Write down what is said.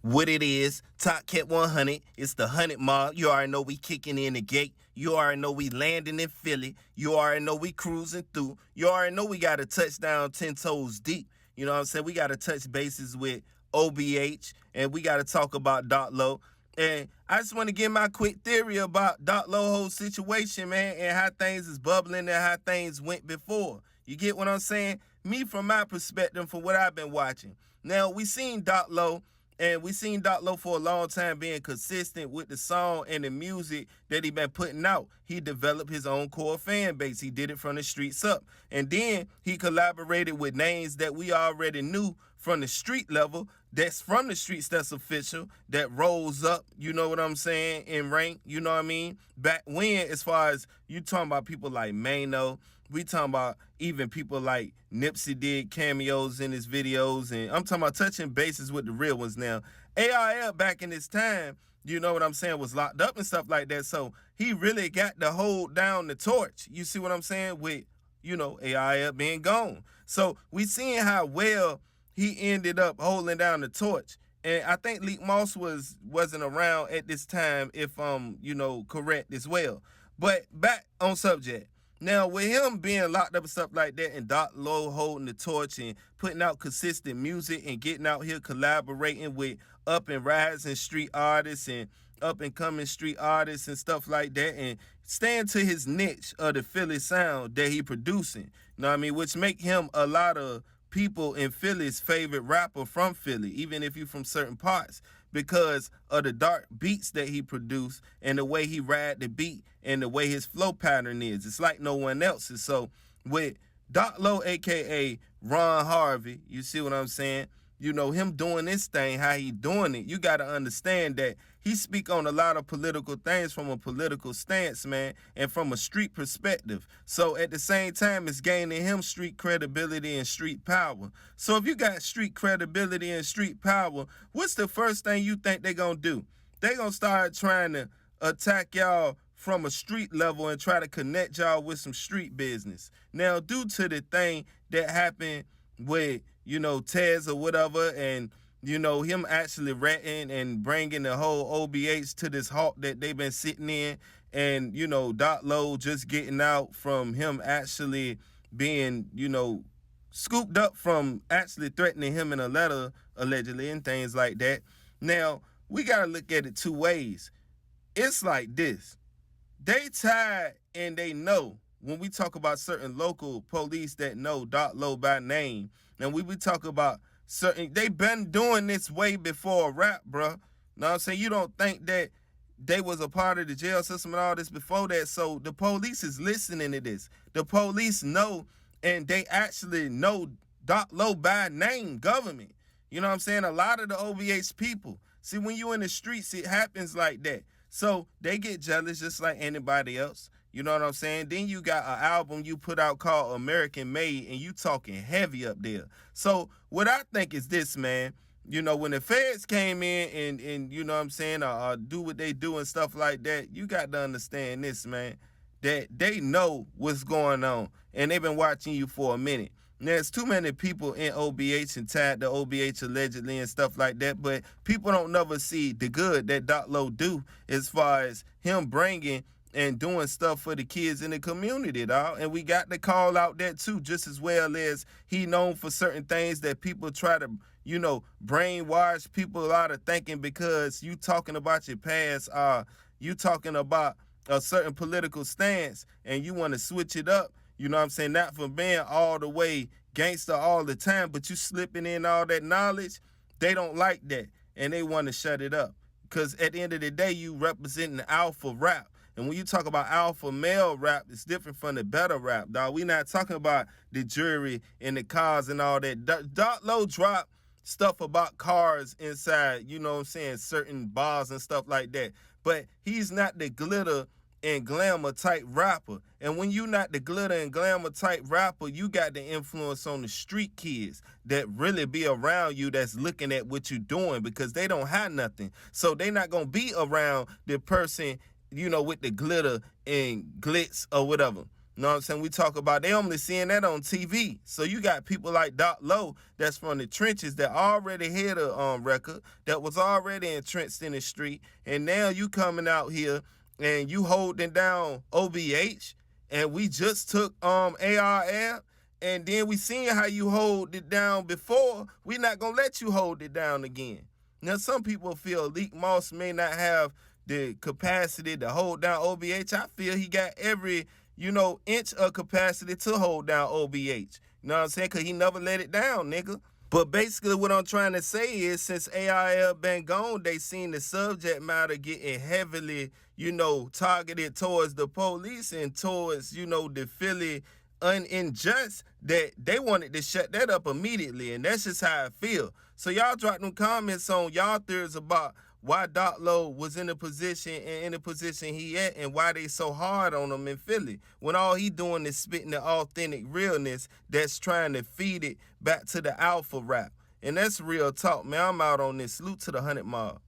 What it is, Top Cat 100. It's the 100 Mob. You already know we kicking in the gate. You already know we landing in Philly. You already know we cruising through. You already know we got a touchdown 10 toes deep. You know what I'm saying? We got to touch bases with OBH, and we got to talk about Doc Low. And I just want to give my quick theory about Doc Low whole situation, man, and how things is bubbling and how things went before. You get what I'm saying? Me, from my perspective, from what I've been watching. Now, we seen Doc Low. And we seen Doc Low for a long time being consistent with the song and the music that he been putting out. He developed his own core fan base. He did it from the streets up. And then he collaborated with names that we already knew from the street level, that's from the streets, that's official, that rolls up, you know what I'm saying, in rank, you know what I mean? Back when, as far as you talking about people like Mano, we talking about even people like Nipsey did cameos in his videos, and I'm talking about touching bases with the real ones now. AIL back in his time, you know what I'm saying, was locked up and stuff like that, so he really got to hold down the torch, you see what I'm saying, with, you know, AIL being gone. So we seeing how well he ended up holding down the torch. And I think Leak Moss wasn't around at this time, if you know, correct as well. But back on subject. Now, with him being locked up and stuff like that, and Doc Low holding the torch and putting out consistent music and getting out here collaborating with up and rising street artists and up and coming street artists and stuff like that, and staying to his niche of the Philly sound that he producing, you know what I mean, which make him a lot of people in Philly's favorite rapper from Philly, even if you from certain parts, because of the dark beats that he produced and the way he ride the beat and the way his flow pattern is. It's like no one else's. So with Doc Low, aka Ron Harvey, you see what I'm saying? You know, him doing this thing, how he doing it, you got to understand that he speak on a lot of political things from a political stance, man, and from a street perspective. So at the same time, it's gaining him street credibility and street power. So if you got street credibility and street power, what's the first thing you think they're going to do? They're going to start trying to attack y'all from a street level and try to connect y'all with some street business. Now, due to the thing that happened with, you know, Tez or whatever, and, you know, him actually ratting and bringing the whole OBH to this halt that they've been sitting in, and, you know, Doc Low just getting out from him actually being, you know, scooped up from actually threatening him in a letter, allegedly, and things like that. Now, we got to look at it two ways. It's like this. They tired and they know. When we talk about certain local police that know Doc Low by name, and we talk about certain, they been doing this way before rap, bro. Know what I'm saying? You don't think that they was a part of the jail system and all this before that, so the police is listening to this. The police know, and they actually know Doc Low by name, government. You know what I'm saying? A lot of the OBH people. See, when you in the streets, it happens like that. So they get jealous just like anybody else. You know what I'm saying? Then you got an album you put out called American Made, and you talking heavy up there. So what I think is this, man. You know, when the feds came in and you know what I'm saying, do what they do and stuff like that, you got to understand this, man, that they know what's going on, and they've been watching you for a minute. There's too many people in OBH and tied to OBH allegedly and stuff like that, but people don't never see the good that Doc Low do as far as him bringing and doing stuff for the kids in the community, dog. And we got to call out that too, just as well as he known for certain things that people try to, you know, brainwash people out of thinking because you talking about your past, you talking about a certain political stance and you want to switch it up. You know what I'm saying? Not for being all the way gangster all the time, but you slipping in all that knowledge. They don't like that, and they want to shut it up. Because at the end of the day, you representing the alpha rap. And when you talk about alpha male rap, it's different from the better rap, dog. We not talking about the jury and the cars and all that. Doc Low drop stuff about cars inside, you know what I'm saying, certain bars and stuff like that. But he's not the glitter and glamour type rapper. And when you not the glitter and glamour type rapper, you got the influence on the street kids that really be around you, that's looking at what you're doing, because they don't have nothing. So they not going to be around the person, you know, with the glitter and glitz or whatever. You know what I'm saying? We talk about they only seeing that on TV. So you got people like Doc Lowe that's from the trenches that already had a record, that was already entrenched in the street, and now you coming out here and you holding down OBH, and we just took ARF, and then we seen how you hold it down before. We not gonna let you hold it down again. Now some people feel Leak Moss may not have the capacity to hold down OBH. I feel he got every inch of capacity to hold down OBH. You know what I'm saying? Because he never let it down, nigga. But basically what I'm trying to say is since AIL been gone, they seen the subject matter getting heavily, targeted towards the police and towards, the Philly unjust, that they wanted to shut that up immediately. And that's just how I feel. So y'all drop them comments on y'all theories about why Doc Lowe was in the position he at, and why they so hard on him in Philly when all he doing is spitting the authentic realness that's trying to feed it back to the alpha rap. And that's real talk, man. I'm out on this. Salute to the 100 Mob.